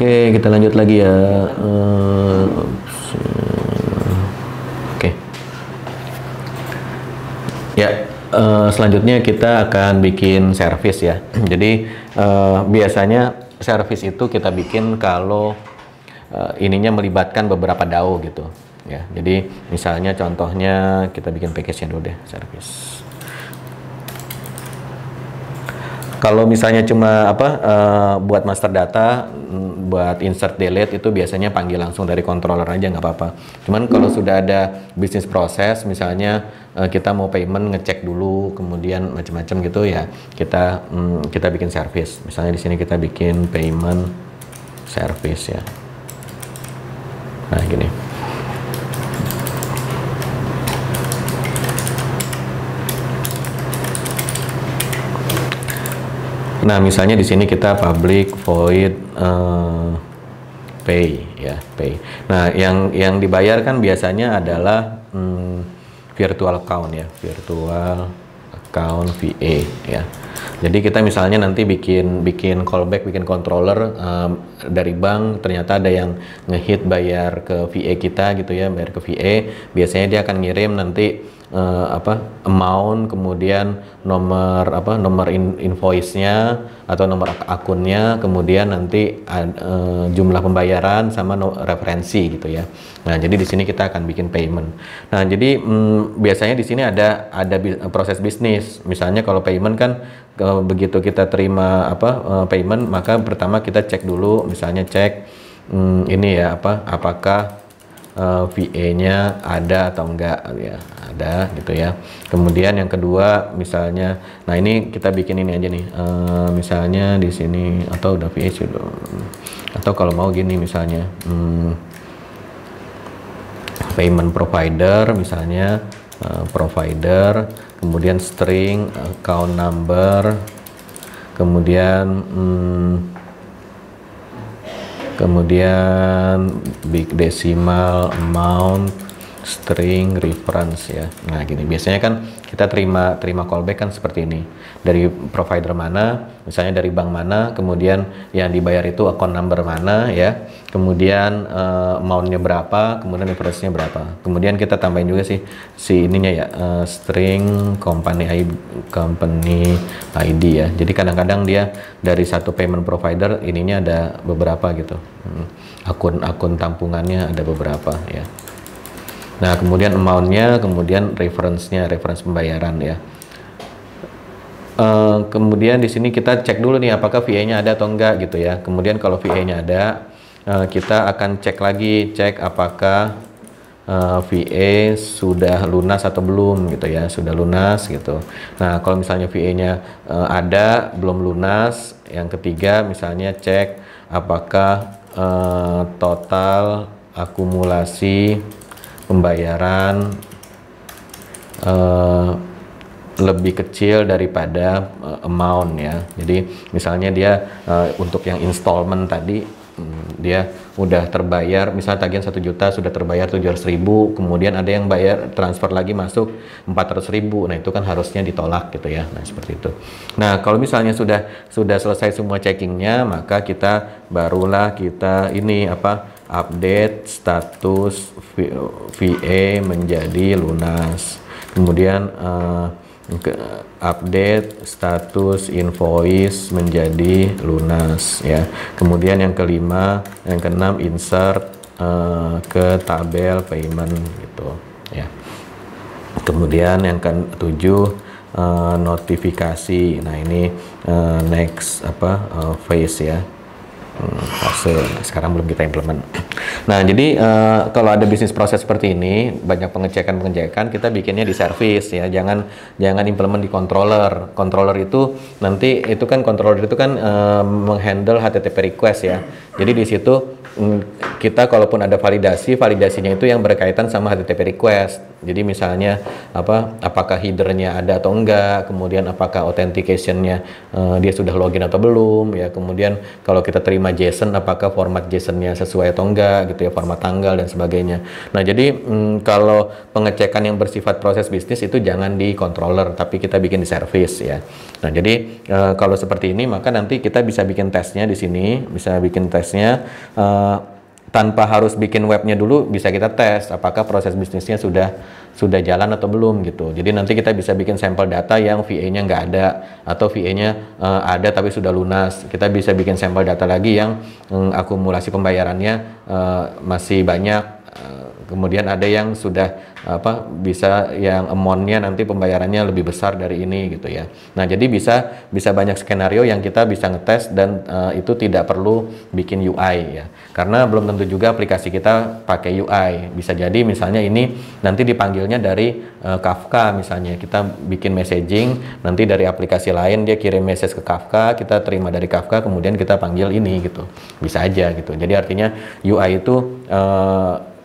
Oke, kita lanjut lagi ya. Oke. Ya, selanjutnya kita akan bikin service ya. Jadi biasanya service itu kita bikin kalau ininya melibatkan beberapa DAO gitu ya. Jadi misalnya contohnya kita bikin package-nya dulu deh, service. Kalau misalnya cuma buat master data, buat insert delete itu biasanya panggil langsung dari controller aja nggak apa-apa. Cuman kalau sudah ada bisnis proses, misalnya kita mau payment ngecek dulu, kemudian macam-macam gitu ya, kita bikin service. Misalnya di sini kita bikin payment service ya. Nah gini. Nah, misalnya di sini kita public void pay ya, pay. Nah, yang dibayar kan biasanya adalah virtual account ya, virtual account VA ya. Jadi kita misalnya nanti bikin callback, bikin controller dari bank, ternyata ada yang ngehit bayar ke VA kita gitu ya, bayar ke VA. Biasanya dia akan ngirim nanti amount, kemudian nomor invoice-nya atau nomor akunnya, kemudian nanti jumlah pembayaran sama referensi gitu ya. Nah, jadi di sini kita akan bikin payment. Nah, jadi biasanya di sini ada proses bisnis. Misalnya kalau payment kan begitu kita terima payment, maka pertama kita cek dulu, misalnya cek ini ya apakah VA-nya ada atau enggak ya, ada gitu ya. Kemudian yang kedua misalnya, nah ini kita bikin ini aja nih, misalnya di sini atau udah VA sudah, atau kalau mau gini misalnya payment provider misalnya, provider, kemudian string account number, kemudian big decimal amount, string reference ya. Nah gini, biasanya kan kita terima callback kan seperti ini, dari provider mana, misalnya dari bank mana, kemudian yang dibayar itu account number mana ya, kemudian amountnya berapa, kemudian reference-nya berapa, kemudian kita tambahin juga si ininya ya, string company ID ya. Jadi kadang-kadang dia dari satu payment provider ininya ada beberapa gitu, akun tampungannya ada beberapa ya. Nah kemudian amount-nya, kemudian reference-nya, reference pembayaran ya. Kemudian di sini kita cek dulu nih apakah VA-nya ada atau enggak gitu ya. Kemudian kalau VA-nya ada, kita akan cek lagi, cek apakah VA sudah lunas atau belum gitu ya, sudah lunas gitu. Nah kalau misalnya VA-nya ada belum lunas, yang ketiga misalnya cek apakah total akumulasi pembayaran lebih kecil daripada amount ya. Jadi misalnya dia untuk yang installment tadi dia udah terbayar, misalnya tagihan 1 juta sudah terbayar 700.000, kemudian ada yang bayar transfer lagi masuk 400.000, nah itu kan harusnya ditolak gitu ya. Nah seperti itu. Nah kalau misalnya sudah selesai semua checkingnya, maka barulah kita ini update status VA menjadi lunas, kemudian update status invoice menjadi lunas ya. Kemudian yang keenam insert ke tabel payment gitu ya. Kemudian yang ketujuh notifikasi. Nah ini next phase ya, fase. Sekarang belum kita implement. Nah jadi kalau ada bisnis proses seperti ini, banyak pengecekan kita bikinnya di service ya, jangan implement di controller. Controller itu nanti controller itu kan menghandle HTTP request ya. Jadi di situ kita kalaupun ada validasinya itu yang berkaitan sama HTTP request. Jadi misalnya apakah headernya ada atau enggak, kemudian apakah authentication-nya dia sudah login atau belum, ya. Kemudian kalau kita terima JSON, apakah format JSON-nya sesuai atau enggak, gitu ya, format tanggal dan sebagainya. Nah, jadi kalau pengecekan yang bersifat proses bisnis itu jangan di controller, tapi kita bikin di service, ya. Nah, jadi kalau seperti ini maka nanti kita bisa bikin tesnya di sini, bisa bikin tesnya tanpa harus bikin webnya dulu, bisa kita tes apakah proses bisnisnya sudah jalan atau belum, gitu. Jadi nanti kita bisa bikin sampel data yang VA-nya nggak ada atau VA-nya ada tapi sudah lunas. Kita bisa bikin sampel data lagi yang akumulasi pembayarannya masih banyak. Kemudian ada yang sudah bisa yang amount-nya nanti pembayarannya lebih besar dari ini, gitu ya. Nah, jadi bisa banyak skenario yang kita bisa ngetes dan itu tidak perlu bikin UI, ya. Karena belum tentu juga aplikasi kita pakai UI. Bisa jadi misalnya ini nanti dipanggilnya dari Kafka misalnya. Kita bikin messaging, nanti dari aplikasi lain dia kirim message ke Kafka, kita terima dari Kafka, kemudian kita panggil ini, gitu. Bisa aja, gitu. Jadi artinya UI itu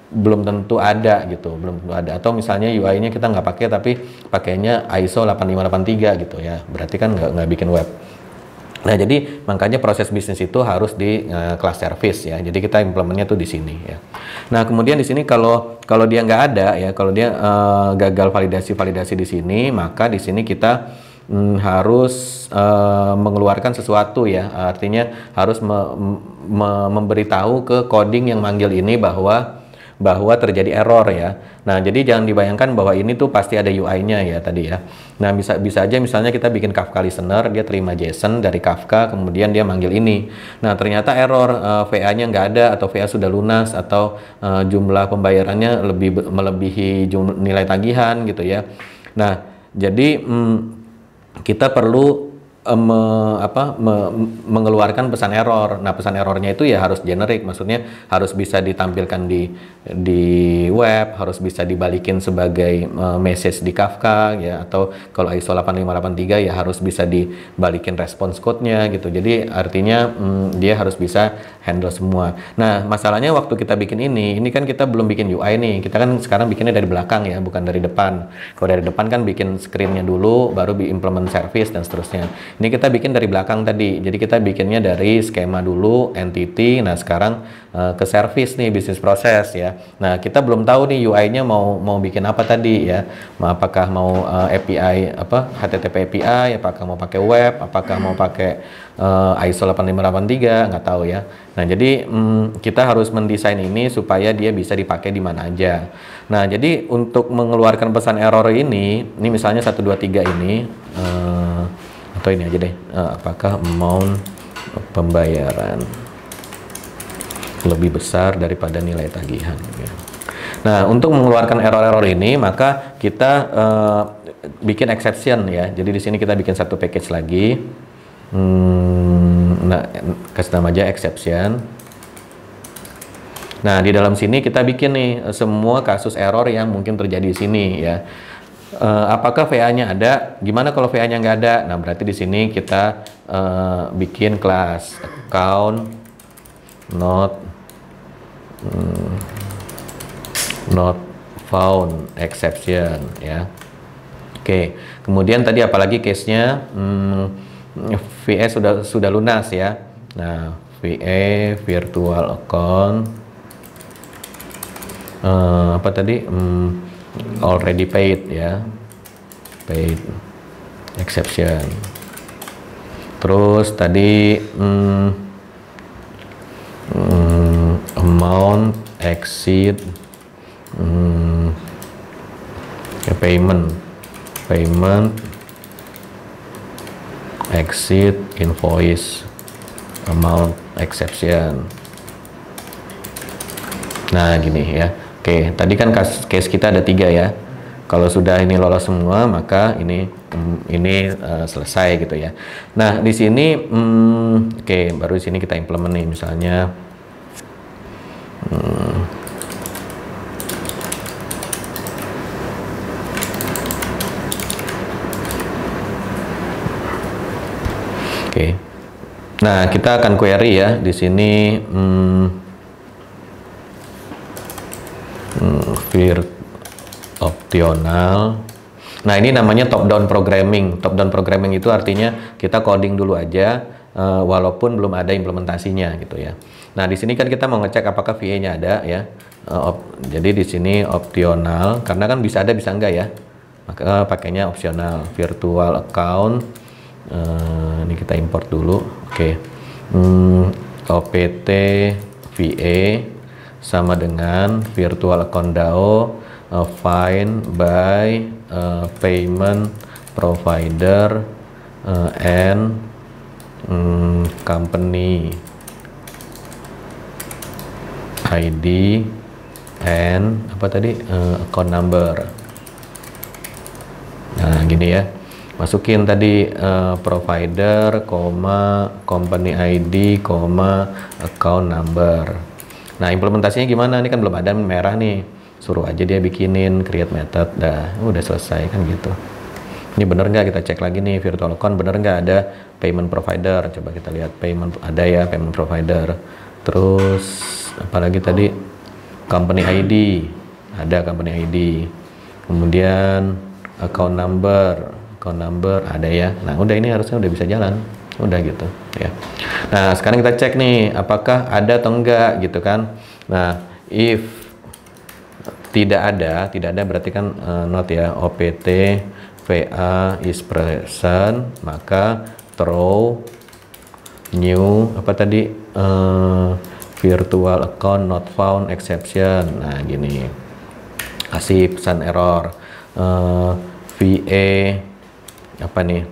belum tentu ada, gitu, belum tentu ada. Atau misalnya UI-nya kita nggak pakai tapi pakainya ISO 8583, gitu ya, berarti kan nggak bikin web. Nah, jadi makanya proses bisnis itu harus di kelas service, ya. Jadi kita implementnya tuh di sini, ya. Nah, kemudian di sini kalau dia nggak ada, ya, kalau dia gagal validasi di sini, maka di sini kita harus mengeluarkan sesuatu, ya. Artinya harus memberitahu ke coding yang manggil ini bahwa terjadi error, ya. Nah, jadi jangan dibayangkan bahwa ini tuh pasti ada UI-nya, ya, tadi, ya. Nah, bisa aja misalnya kita bikin Kafka listener, dia terima JSON dari Kafka, kemudian dia manggil ini. Nah, ternyata error, VA-nya nggak ada atau VA sudah lunas atau jumlah pembayarannya melebihi nilai tagihan, gitu ya. Nah, jadi kita perlu mengeluarkan pesan error. Nah, pesan errornya itu ya harus generik, maksudnya harus bisa ditampilkan di web, harus bisa dibalikin sebagai message di Kafka, ya, atau kalau ISO 8583 ya harus bisa dibalikin response code-nya, gitu. Jadi artinya dia harus bisa handle semua. Nah, masalahnya waktu kita bikin ini kan kita belum bikin UI nih. Kita kan sekarang bikinnya dari belakang, ya, bukan dari depan. Kalau dari depan kan bikin screen-nya dulu, baru implement service dan seterusnya. Ini kita bikin dari belakang tadi. Jadi kita bikinnya dari skema dulu, entity. Nah, sekarang ke service nih, bisnis proses, ya. Nah, kita belum tahu nih UI-nya mau bikin apa tadi, ya. Apakah mau API HTTP API, apakah mau pakai web, apakah mau pakai ISO 8583, nggak tahu, ya. Nah, jadi kita harus mendesain ini supaya dia bisa dipakai di mana aja. Nah, jadi untuk mengeluarkan pesan error ini misalnya 123 ini atau ini aja deh, apakah amount pembayaran lebih besar daripada nilai tagihan, ya. Nah, untuk mengeluarkan error-error ini maka kita bikin exception, ya. Jadi di sini kita bikin satu package lagi. Nah, kasih nama aja exception. Nah, di dalam sini kita bikin nih semua kasus error yang mungkin terjadi di sini, ya. Apakah VA-nya ada? Gimana kalau VA-nya nggak ada? Nah, berarti di sini kita bikin kelas account not found exception, ya. Oke. Kemudian tadi apalagi case-nya VA sudah lunas, ya. Nah, VA virtual account apa tadi? Already paid, ya, paid exception. Terus tadi amount exceed payment exceed invoice amount exception. Nah, gini, ya. Oke, tadi kan case kita ada 3, ya. Kalau sudah ini lolos semua, maka ini selesai, gitu, ya. Nah, di sini, oke, baru di sini kita implement nih, misalnya, oke. Nah, kita akan query, ya, di sini. optional. Nah, ini namanya top down programming. Top down programming itu artinya kita coding dulu aja walaupun belum ada implementasinya gitu ya. Nah, di sini kan kita mau ngecek apakah VA-nya ada ya. Jadi di sini optional karena kan bisa ada bisa enggak ya. Maka pakainya optional. Virtual account ini kita import dulu. Oke. OPT VA sama dengan virtual account DAO find by payment provider and company ID and apa tadi account number. Nah, gini ya. Masukin tadi provider, company ID, account number. Nah, implementasinya gimana? Ini kan belum ada merah nih. Suruh aja dia bikinin create method. Dah, udah selesai kan gitu. Ini bener nggak? Kita cek lagi nih virtual account bener nggak ada payment provider. Coba kita lihat payment ada ya payment provider. Terus apalagi tadi company ID ada company ID. Kemudian account number ada ya. Nah, udah ini harusnya udah bisa jalan. Udah gitu ya. Nah, sekarang kita cek nih apakah ada atau enggak gitu kan. Nah, if tidak ada berarti kan not ya OPT VA is present, maka throw new apa tadi virtual account not found exception. Nah, gini. Kasih pesan error VA apa nih?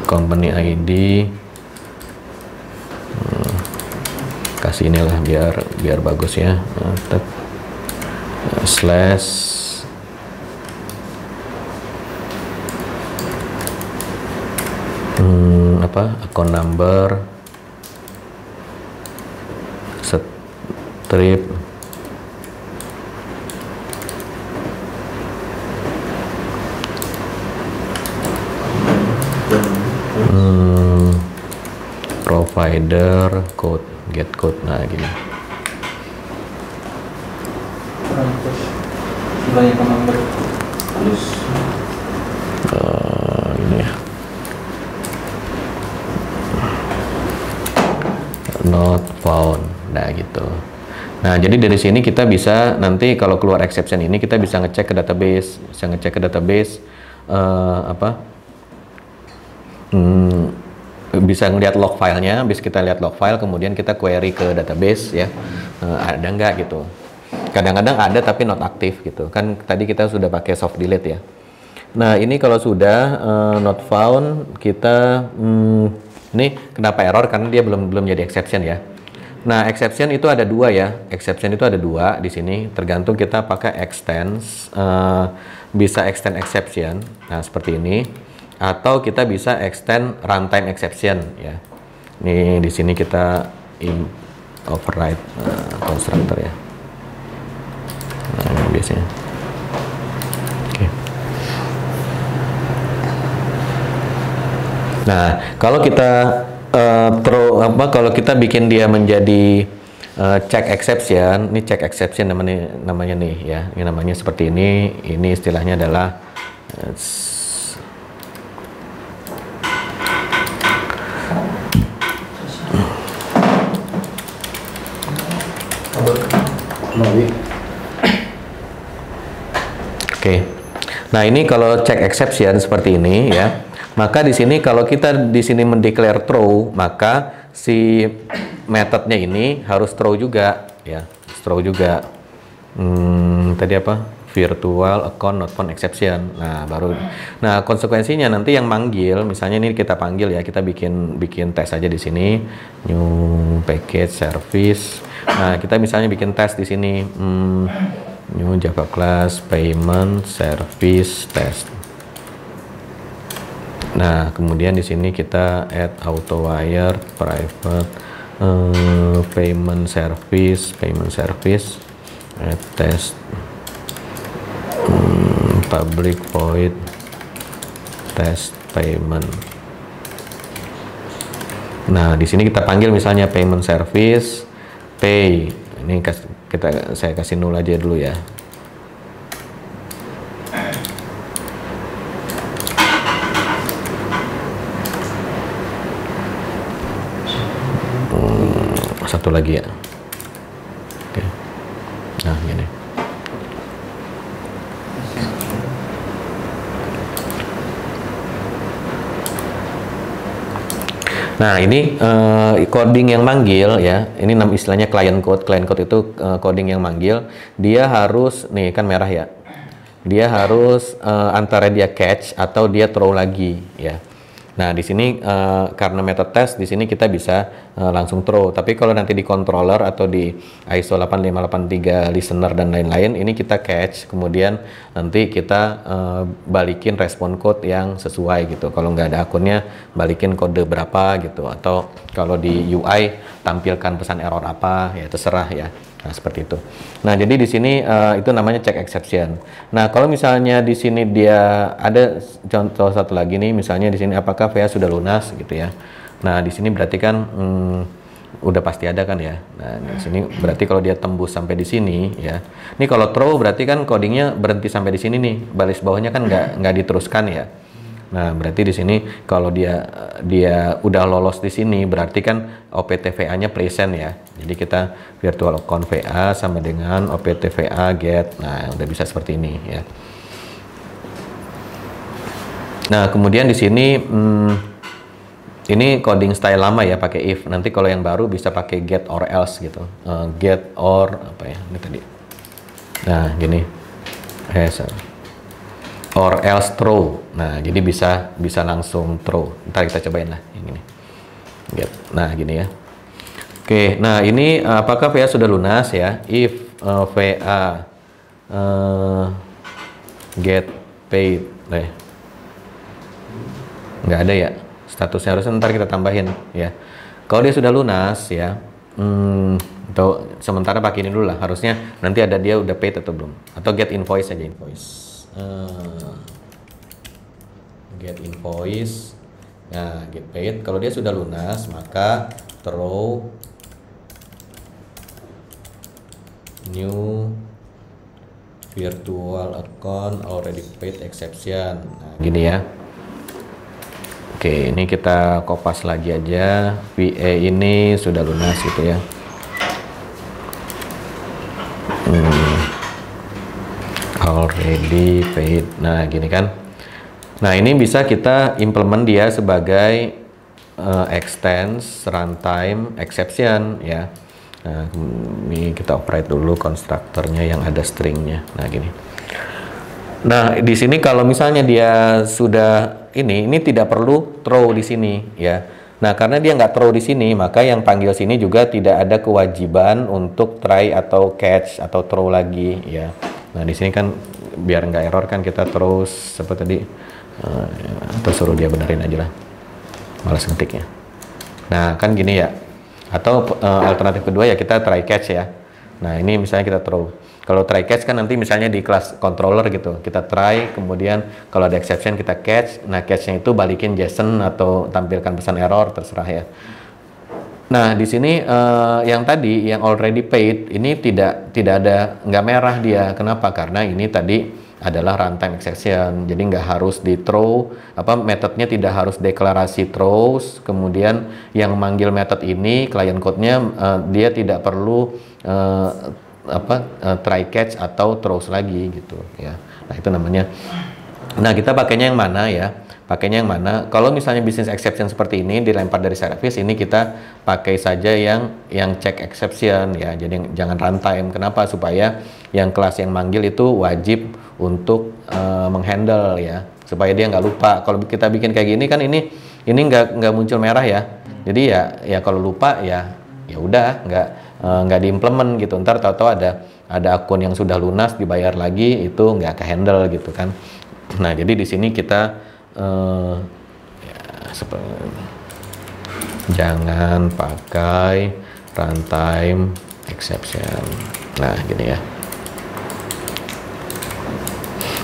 Company ID kasih inilah biar bagus ya. Slash apa account number strip provider code get code. Nah, gini ini ya not found. Nah, gitu. Nah, jadi dari sini kita bisa nanti kalau keluar exception ini kita bisa ngecek ke database, bisa ngeliat log filenya. Habis kita lihat log file kemudian kita query ke database ya, ada nggak gitu. Kadang-kadang ada tapi not aktif gitu kan, tadi kita sudah pakai soft delete ya. Nah, ini kalau sudah not found kita ini kenapa error karena dia belum jadi exception ya. Nah, exception itu ada dua ya. Exception itu ada dua di sini, tergantung kita pakai extends. Bisa extend exception. Nah, seperti ini. Atau kita bisa extend runtime exception ya. Ini di sini kita override constructor ya. Nah, ini biasanya. Oke. Nah, kalau kita kalau kita bikin dia menjadi check exception, ini check exception namanya nih ya. Ini namanya seperti ini. Ini istilahnya adalah Oke. Nah, ini kalau check exception seperti ini ya. Maka di sini kalau kita di sini mendeclare true, maka si metodenya ini harus true juga ya. True juga. Tadi apa? Virtual account not found exception. Nah, baru. Nah, konsekuensinya nanti yang manggil, misalnya ini kita panggil ya, kita bikin tes aja di sini. New package service. Nah, kita misalnya bikin tes di sini. New Java class payment service test. Nah, kemudian di sini kita add auto wire private payment service add test public void test payment. Nah, di sini kita panggil misalnya payment service pay. Ini saya kasih nol aja dulu ya. Satu lagi ya. Oke. Nah, gini. Nah, ini coding yang manggil ya. Ini istilahnya client code. Client code itu coding yang manggil. Dia harus, nih kan merah ya. Dia harus antara dia catch atau dia throw lagi ya. Nah, di sini karena method test di sini kita bisa langsung throw. Tapi kalau nanti di controller atau di ISO 8583 listener dan lain-lain, ini kita catch, kemudian nanti kita balikin respon code yang sesuai gitu. Kalau nggak ada akunnya, balikin kode berapa gitu. Atau kalau di UI tampilkan pesan error apa, ya terserah ya. Nah, seperti itu. Nah, jadi di sini itu namanya check exception. Nah, kalau misalnya di sini dia ada contoh satu lagi nih, misalnya di sini apakah VA sudah lunas gitu ya. Nah, di sini berarti kan udah pasti ada kan ya. Nah, di sini berarti kalau dia tembus sampai di sini ya. Ini kalau throw berarti kan codingnya berhenti sampai di sini nih. Baris bawahnya kan nggak diteruskan ya. Nah, berarti di sini kalau dia udah lolos di sini berarti kan OPTVA-nya present ya. Jadi kita virtual account VA sama dengan OPTVA get. Nah, udah bisa seperti ini ya. Nah, kemudian di sini ini coding style lama ya, pakai if. Nanti kalau yang baru bisa pakai get or else gitu. Get or apa ya? Ini tadi. Nah, gini. Or else throw. Nah, jadi bisa langsung throw. Ntar kita cobain lah yang ini. Get. Nah, gini ya. Oke, nah ini apakah VA sudah lunas ya? If VA get paid, nggak ada ya statusnya, harusnya ntar kita tambahin ya. Kalau dia sudah lunas ya, atau sementara pakai ini dulu lah. Harusnya nanti ada dia udah paid atau belum. Atau get invoice aja, invoice. Get invoice. Nah, get paid. Kalau dia sudah lunas, maka throw new virtual account already paid exception. Nah, gini ya. Oke, ini kita kopas lagi aja. VA ini sudah lunas gitu ya. Already paid. Nah, gini kan. Nah, ini bisa kita implement dia sebagai extends runtime exception ya. Nah, ini kita operate dulu konstruktornya yang ada stringnya. Nah, gini. Nah, di sini kalau misalnya dia sudah ini tidak perlu throw di sini ya. Nah, karena dia nggak throw di sini, maka yang panggil sini juga tidak ada kewajiban untuk try atau catch atau throw lagi ya. Nah, di sini kan biar nggak error kan kita terus seperti tadi atau suruh dia benerin aja lah. Malas ngetiknya. Nah, kan gini ya. Atau alternatif kedua ya kita try catch ya. Nah, ini misalnya kita throw. Kalau try catch kan nanti misalnya di kelas controller gitu. Kita try, kemudian kalau ada exception kita catch. Nah, catch-nya itu balikin JSON atau tampilkan pesan error, terserah ya. Nah, di sini yang tadi yang already paid ini tidak ada, nggak merah dia. Kenapa? Karena ini tadi adalah runtime exception. Jadi nggak harus di throw, metodenya tidak harus deklarasi throws. Kemudian yang manggil metode ini client code-nya dia tidak perlu try catch atau throws lagi gitu ya. Nah, itu namanya. Nah, kita pakainya yang mana ya? Pakainya yang mana? Kalau misalnya business exception seperti ini dilempar dari service, ini kita pakai saja yang check exception ya. Jadi jangan runtime. Kenapa? Supaya yang kelas yang manggil itu wajib untuk menghandle ya, supaya dia nggak lupa. Kalau kita bikin kayak gini kan ini nggak muncul merah ya. Jadi ya kalau lupa ya udah nggak diimplement gitu. Ntar tahu-tahu ada akun yang sudah lunas dibayar lagi, itu nggak ke handle gitu kan. Nah, jadi di sini kita jangan pakai runtime exception. Nah, gini ya.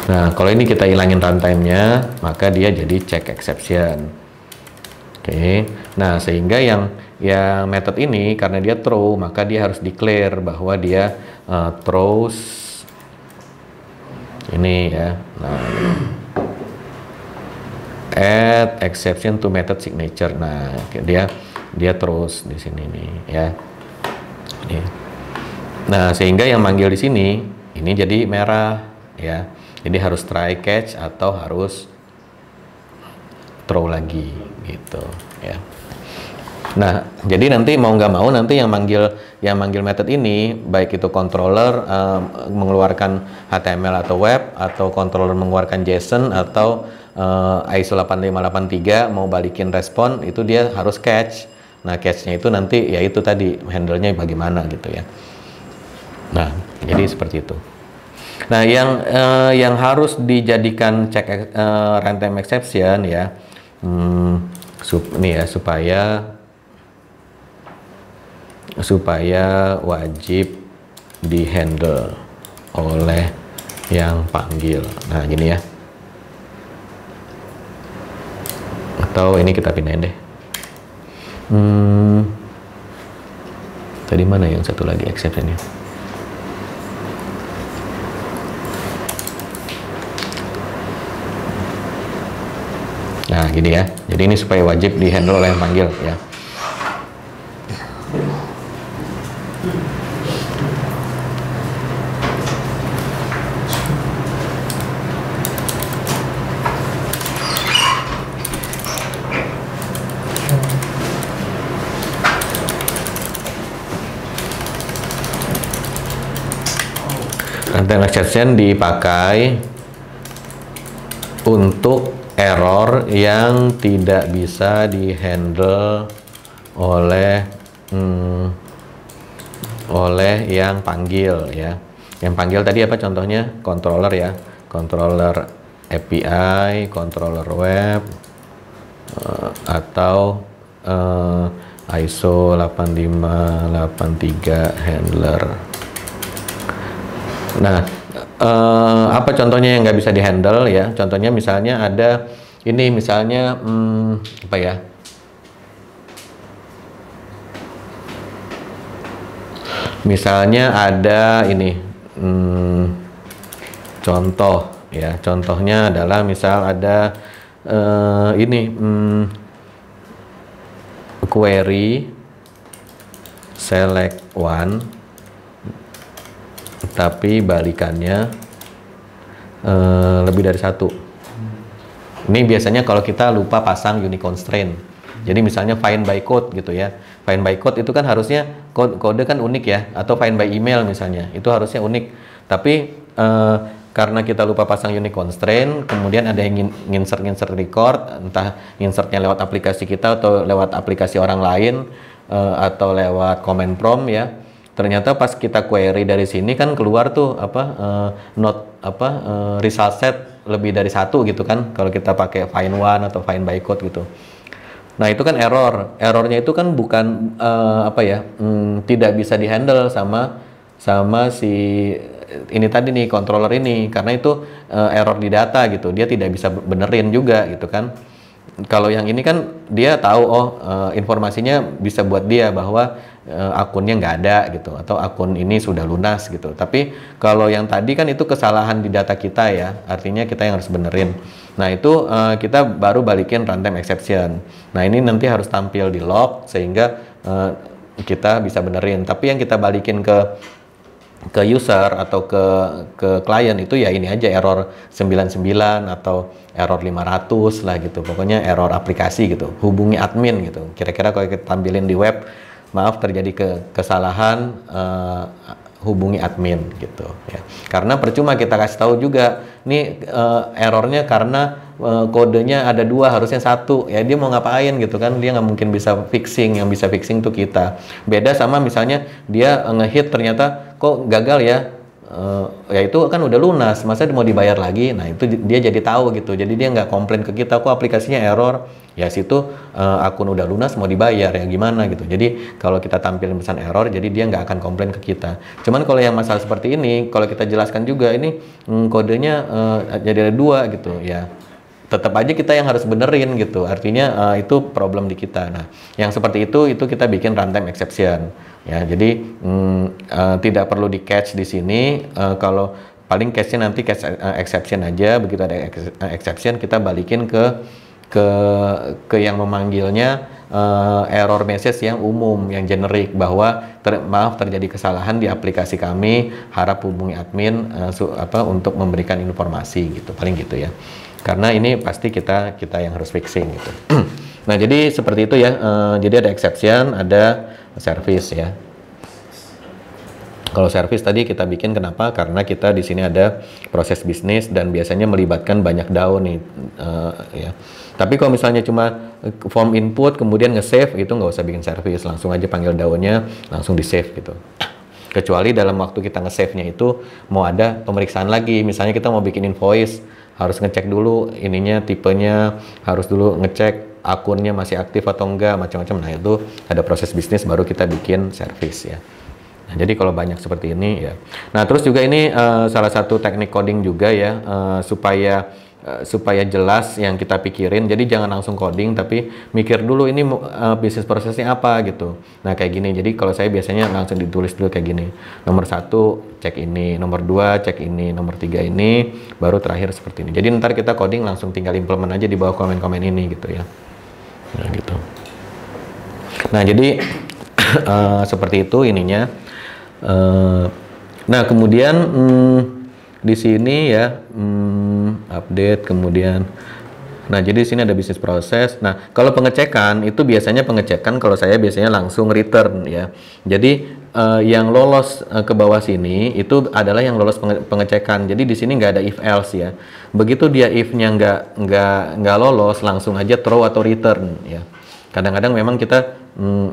Nah, kalau ini kita hilangin runtime-nya, maka dia jadi check exception. Oke. Nah, sehingga yang metode ini karena dia throw, maka dia harus declare bahwa dia throws ini ya. Nah, add exception to method signature. Nah, dia terus di sini nih ya. Ini. Nah, sehingga yang manggil di sini ini jadi merah ya. Jadi harus try catch atau harus throw lagi gitu ya. Nah, jadi nanti mau nggak mau nanti yang manggil metode ini baik itu controller mengeluarkan HTML atau web, atau controller mengeluarkan JSON, atau ISO 8583 mau balikin respon, itu dia harus catch. Nah, catch-nya itu nanti ya itu tadi handle-nya bagaimana gitu ya. Nah, jadi seperti itu. Nah, yang harus dijadikan check runtime exception ya, nih ya, supaya wajib di handle oleh yang panggil. Nah, gini ya. Atau ini kita pindahin deh. Tadi mana yang satu lagi exception-nya? Nah, gini ya. Jadi ini supaya wajib di handle oleh yang panggil ya. Runtime exception dipakai untuk error yang tidak bisa dihandle oleh yang panggil ya. Yang panggil tadi apa contohnya? Controller ya, controller API, controller web, atau ISO 8583 handler. Nah, apa contohnya yang nggak bisa dihandle ya? Contohnya misalnya ada ini, misalnya apa ya? Misalnya ada ini contoh ya. Contohnya adalah misal ada ini query select one, tapi balikannya lebih dari satu. Ini biasanya kalau kita lupa pasang unique constraint. Jadi misalnya find by code gitu ya. Find by code itu kan harusnya kode kan unik ya, atau find by email misalnya. Itu harusnya unik. Tapi karena kita lupa pasang unique constraint, kemudian ada yang insert record, entah insertnya lewat aplikasi kita atau lewat aplikasi orang lain, atau lewat command prompt ya. Ternyata pas kita query dari sini kan keluar tuh result set lebih dari satu gitu kan, kalau kita pakai find one atau find by code gitu. Nah, itu kan errornya itu kan bukan tidak bisa dihandle sama si ini tadi nih, controller ini, karena itu error di data gitu, dia tidak bisa benerin juga gitu kan. Kalau yang ini kan dia tahu informasinya bisa buat dia bahwa akunnya nggak ada gitu, atau akun ini sudah lunas gitu. Tapi kalau yang tadi kan itu kesalahan di data kita ya, artinya kita yang harus benerin. Nah, itu kita baru balikin runtime exception. Nah, ini nanti harus tampil di log sehingga kita bisa benerin. Tapi yang kita balikin ke user atau ke klien itu ya ini aja, error 99 atau error 500 lah gitu. Pokoknya error aplikasi gitu. Hubungi admin gitu. Kira-kira kalau kita tampilin di web, maaf terjadi kesalahan, hubungi admin gitu ya. Karena percuma kita kasih tahu juga nih errornya karena kodenya ada dua, harusnya satu ya, dia mau ngapain gitu kan, dia nggak mungkin bisa fixing. Yang bisa fixing tuh kita. Beda sama misalnya dia ngehit ternyata kok gagal ya, ya itu kan udah lunas, masa mau dibayar lagi. Nah, itu dia jadi tahu gitu, jadi dia nggak komplain ke kita kok aplikasinya error ya, situ akun udah lunas mau dibayar ya gimana gitu. Jadi kalau kita tampilin pesan error, jadi dia nggak akan komplain ke kita. Cuman kalau yang masalah seperti ini, kalau kita jelaskan juga ini kodenya jadi ada dua gitu ya, tetap aja kita yang harus benerin gitu. Artinya itu problem di kita. Nah, yang seperti itu kita bikin runtime exception. Ya, jadi tidak perlu di catch di sini. Kalau paling catch-nya nanti catch exception aja. Begitu ada exception kita balikin ke yang memanggilnya error message yang umum, yang generik bahwa maaf terjadi kesalahan di aplikasi kami, harap hubungi admin untuk memberikan informasi gitu. Paling gitu ya. Karena ini pasti kita yang harus fixing gitu. Nah, jadi seperti itu ya. Jadi ada exception, ada service ya. Kalau service tadi kita bikin kenapa? Karena kita di sini ada proses bisnis dan biasanya melibatkan banyak DAO nih ya. Tapi kalau misalnya cuma form input kemudian nge-save itu nggak usah bikin service, langsung aja panggil DAO-nya, langsung di-save gitu. Kecuali dalam waktu kita nge-save-nya itu mau ada pemeriksaan lagi. Misalnya kita mau bikin invoice, harus ngecek dulu ininya, tipenya, harus dulu ngecek akunnya masih aktif atau enggak, macam-macam. Nah, itu ada proses bisnis baru kita bikin service ya. Nah, jadi kalau banyak seperti ini ya. Nah, terus juga ini salah satu teknik coding juga ya, supaya jelas yang kita pikirin. Jadi jangan langsung coding, tapi mikir dulu ini bisnis prosesnya apa gitu. Nah, kayak gini. Jadi kalau saya biasanya langsung ditulis dulu kayak gini. Nomor 1 cek ini, nomor 2 cek ini, nomor 3 ini, baru terakhir seperti ini. Jadi ntar kita coding langsung tinggal implement aja di bawah komen-komen ini gitu ya. Nah, gitu. Nah, jadi seperti itu ininya. Nah, kemudian di sini ya update kemudian. Nah, jadi di sini ada bisnis proses. Nah, kalau pengecekan itu biasanya kalau saya biasanya langsung return ya. Jadi yang lolos ke bawah sini itu adalah yang lolos pengecekan. Jadi di sini nggak ada if else ya. Begitu dia if-nya nggak lolos, langsung aja throw atau return ya. Kadang-kadang memang kita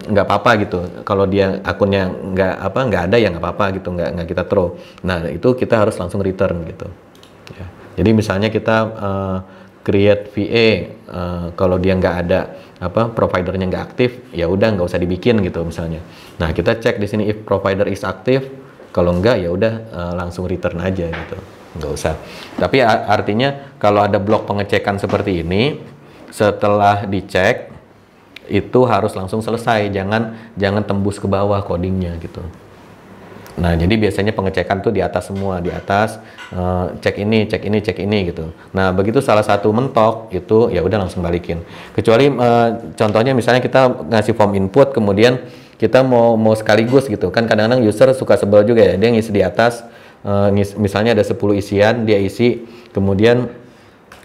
nggak apa-apa gitu. Kalau dia akunnya nggak ada ya nggak apa-apa gitu, nggak kita throw. Nah, itu kita harus langsung return gitu. Ya. Jadi misalnya kita create VA, kalau dia nggak ada providernya nggak aktif, ya udah nggak usah dibikin gitu misalnya. Nah, kita cek di sini if provider is active, kalau nggak ya udah langsung return aja gitu, nggak usah. Tapi artinya kalau ada blok pengecekan seperti ini, setelah dicek itu harus langsung selesai, jangan tembus ke bawah codingnya gitu. Nah, jadi biasanya pengecekan tuh di atas semua, di atas cek ini gitu. Nah, begitu salah satu mentok itu ya udah langsung balikin. Kecuali contohnya misalnya kita ngasih form input kemudian kita mau sekaligus gitu. Kan kadang-kadang user suka sebel juga ya, dia ngisi di atas misalnya ada 10 isian, dia isi kemudian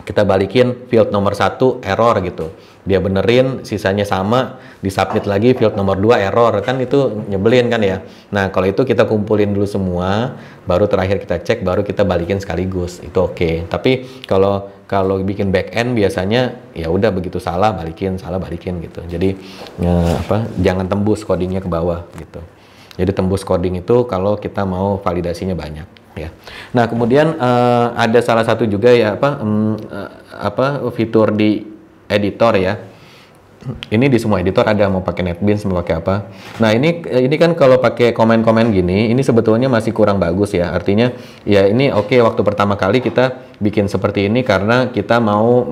kita balikin field nomor 1 error gitu. Dia benerin, sisanya sama, disubmit lagi field nomor 2 error, kan itu nyebelin kan ya. Nah, kalau itu kita kumpulin dulu semua, baru terakhir kita cek, baru kita balikin sekaligus, itu oke. Tapi kalau bikin back end biasanya ya udah begitu salah balikin gitu. Jadi jangan tembus codingnya ke bawah gitu. Jadi tembus coding itu kalau kita mau validasinya banyak ya. Nah, kemudian ada salah satu juga ya fitur di editor ya. Ini di semua editor ada, mau pakai NetBeans mau pakai apa. Nah, ini kan kalau pakai komen-komen gini, ini sebetulnya masih kurang bagus ya. Artinya ya ini oke, waktu pertama kali kita bikin seperti ini karena kita mau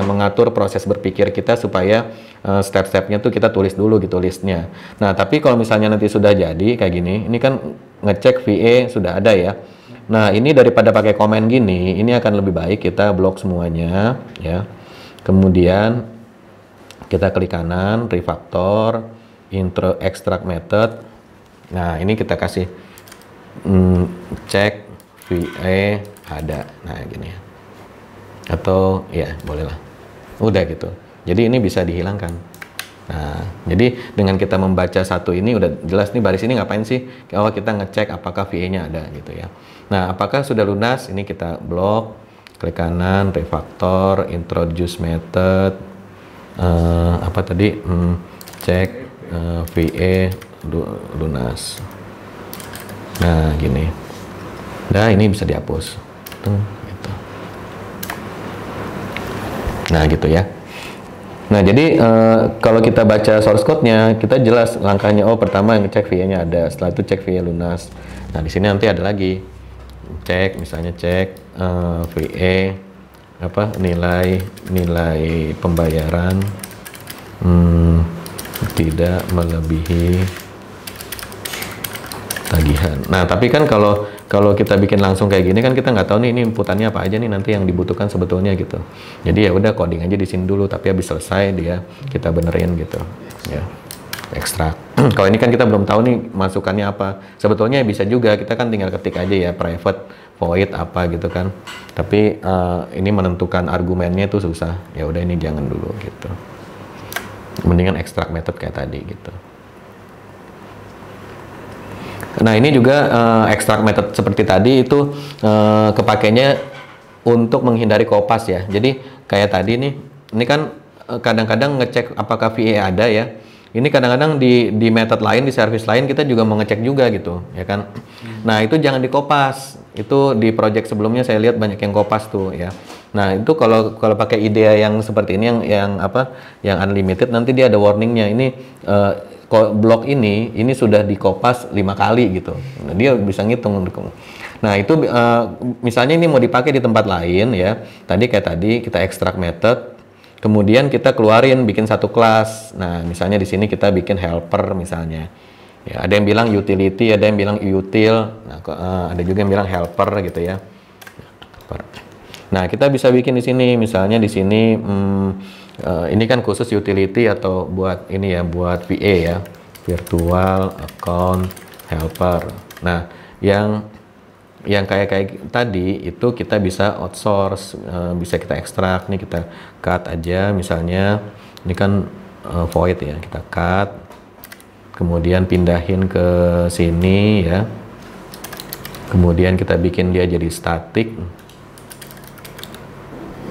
mengatur proses berpikir kita supaya step-stepnya tuh kita tulis dulu gitu listnya. Nah, tapi kalau misalnya nanti sudah jadi kayak gini, ini kan ngecek VA sudah ada ya. Nah, ini daripada pakai komen gini, ini akan lebih baik kita blok semuanya ya. Kemudian kita klik kanan, refactor, intro extract method. Nah, ini kita kasih cek VA ada. Nah, gini ya. Atau ya, bolehlah. Udah gitu. Jadi ini bisa dihilangkan. Nah, jadi dengan kita membaca satu ini udah jelas nih baris ini ngapain sih? Kalau kita ngecek apakah VA-nya ada gitu ya. Nah, apakah sudah lunas? Ini kita blok, klik kanan, refactor, introduce method. Cek VA lunas. Nah, gini. Nah, ini bisa dihapus. Gitu. Nah, gitu ya. Nah, jadi kalau kita baca source code-nya, kita jelas langkahnya. Oh, pertama ngecek VA-nya ada. Setelah itu cek VA lunas. Nah, di sini nanti ada lagi. Cek, misalnya cek VA apa nilai pembayaran tidak melebihi tagihan. Nah, tapi kan kalau kita bikin langsung kayak gini kan kita nggak tahu nih ini inputannya apa aja nih nanti yang dibutuhkan sebetulnya gitu. Jadi ya udah coding aja di sini dulu, tapi habis selesai dia kita benerin gitu. Ya, ekstrak. Kalau ini kan kita belum tahu nih masukannya apa. Sebetulnya bisa juga kita kan tinggal ketik aja ya private void apa gitu kan. Tapi ini menentukan argumennya itu susah. Ya udah ini jangan dulu gitu. Mendingan ekstrak method kayak tadi gitu. Nah ini juga ekstrak method seperti tadi itu kepakainya untuk menghindari kopas ya. Jadi kayak tadi nih, ini kan kadang-kadang ngecek apakah VA ada ya. Ini kadang-kadang di method lain, di service lain kita juga mau ngecek juga gitu, ya kan. Nah itu jangan dikopas. Itu di project sebelumnya saya lihat banyak yang kopas tuh ya. Nah itu kalau pakai ide yang seperti ini yang unlimited nanti dia ada warningnya ini. Blok ini sudah dikopas 5 kali gitu. Nah, dia bisa ngitung. Nah itu misalnya ini mau dipakai di tempat lain ya. Tadi kita ekstrak method, kemudian kita keluarin bikin satu kelas. Nah misalnya di sini kita bikin helper misalnya. Ya, ada yang bilang utility, ada yang bilang util. Nah, ada juga yang bilang helper gitu ya. Nah kita bisa bikin di sini, misalnya di sini. Ini kan khusus utility atau buat ini ya, buat VA ya, virtual account helper. Nah, yang kayak tadi itu kita bisa outsource, bisa kita ekstrak nih, kita cut aja misalnya. Ini kan void ya, kita cut, kemudian pindahin ke sini ya. Kemudian kita bikin dia jadi static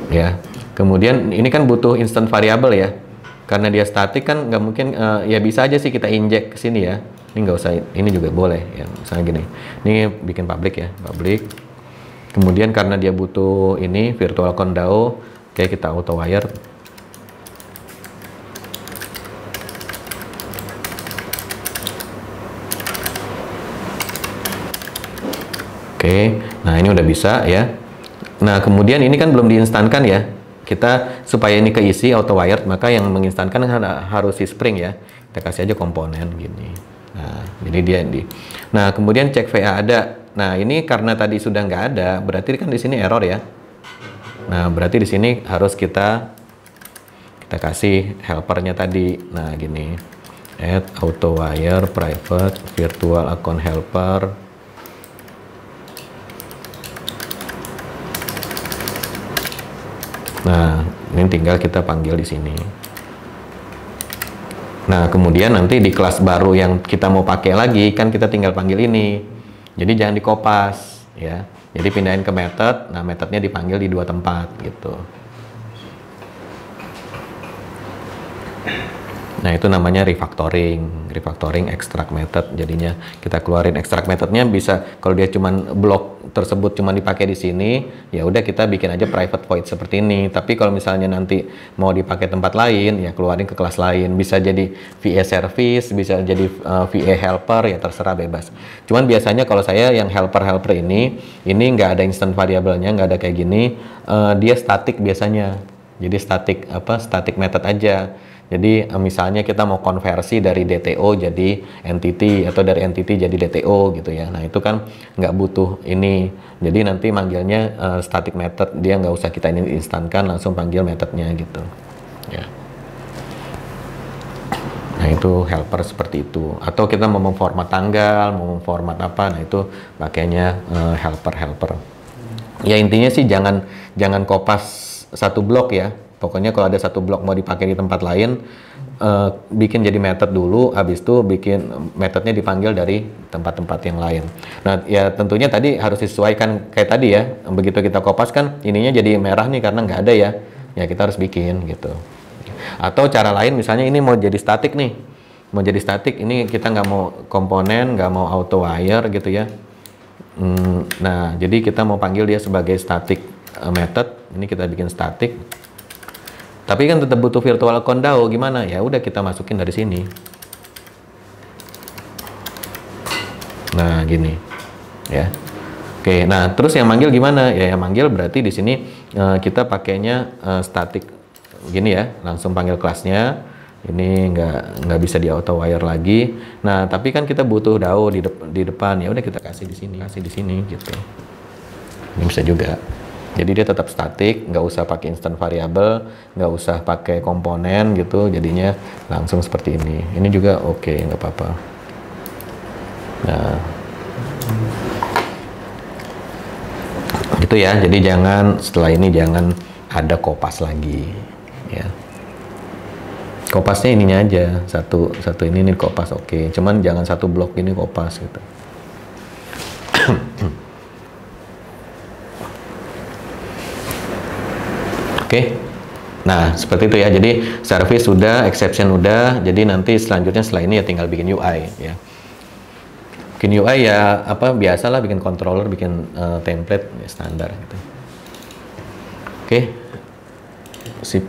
ya. Kemudian ini kan butuh instant variable ya, karena dia statik kan nggak mungkin ya bisa aja sih kita inject ke sini ya. Ini nggak usah, ini juga boleh ya. Misalnya gini, ini bikin public ya, public. Kemudian karena dia butuh ini virtual account DAO, kayak kita auto wire. Oke, nah ini udah bisa ya. Nah kemudian ini kan belum diinstankan ya. Kita supaya ini keisi auto wired, maka yang menginstankan harus si Spring ya. Kita kasih aja komponen gini. Nah, jadi dia di. Nah, kemudian cek VA ada. Nah, ini karena tadi sudah nggak ada, berarti kan di sini error ya. Nah, berarti di sini harus kita kasih helpernya tadi. Nah, gini. Add auto wire private virtual account helper. Nah, ini tinggal kita panggil di sini. Nah, kemudian nanti di kelas baru yang kita mau pakai lagi, kan kita tinggal panggil ini. Jadi jangan dikopas, ya. Jadi pindahin ke method, nah methodnya dipanggil di 2 tempat, gitu. Nah, itu namanya refactoring extract method. Jadinya kita keluarin extract methodnya bisa, kalau dia cuman blok tersebut cuma dipakai di sini, ya udah kita bikin aja private void seperti ini. Tapi kalau misalnya nanti mau dipakai tempat lain, ya keluarin ke kelas lain. Bisa jadi VA service, bisa jadi VA helper, ya terserah bebas. Cuman biasanya kalau saya yang helper ini nggak ada instant variable-nya, nggak ada kayak gini, dia static biasanya. Jadi static method aja. Jadi misalnya kita mau konversi dari DTO jadi entity atau dari entity jadi DTO gitu ya. Nah itu kan nggak butuh ini. Jadi nanti manggilnya static method, dia nggak usah kita ini instankan, langsung panggil methodnya gitu. Ya. Nah itu helper seperti itu. Atau kita mau memformat tanggal, mau memformat apa, nah itu pakainya helper. Ya intinya sih jangan kopas satu blok ya. Pokoknya kalau ada satu blok mau dipakai di tempat lain, bikin jadi method dulu, habis itu bikin methodnya dipanggil dari tempat-tempat yang lain. Nah ya tentunya tadi harus disesuaikan kayak tadi ya, begitu kita kopas kan ininya jadi merah nih karena nggak ada ya, ya kita harus bikin gitu. Atau cara lain misalnya ini mau jadi static nih, ini kita nggak mau komponen, nggak mau auto wire gitu ya. Nah jadi kita mau panggil dia sebagai static method, ini kita bikin static. Tapi kan tetap butuh virtual account DAO, gimana? Ya udah kita masukin dari sini. Nah, gini. Ya. Oke, nah terus yang manggil gimana? Ya yang manggil berarti di sini kita pakainya static gini ya, langsung panggil kelasnya. Ini nggak bisa di auto wire lagi. Nah tapi kan kita butuh DAO di depan, ya udah kita kasih di sini gitu. Ini bisa juga. Jadi dia tetap statik, nggak usah pakai instant variable, nggak usah pakai komponen gitu. Jadinya langsung seperti ini. Ini juga oke, nggak apa-apa. Nah. Gitu ya, jadi jangan setelah ini jangan ada kopas lagi ya. Kopasnya ininya aja, satu ini kopas oke. Cuman jangan satu blok ini kopas gitu. Oke. Nah, seperti itu ya. Jadi service sudah, exception udah. Jadi nanti selanjutnya setelah ini ya tinggal bikin UI ya. Bikin UI ya apa biasalah bikin controller, bikin template ya, standar gitu. Oke. Sip.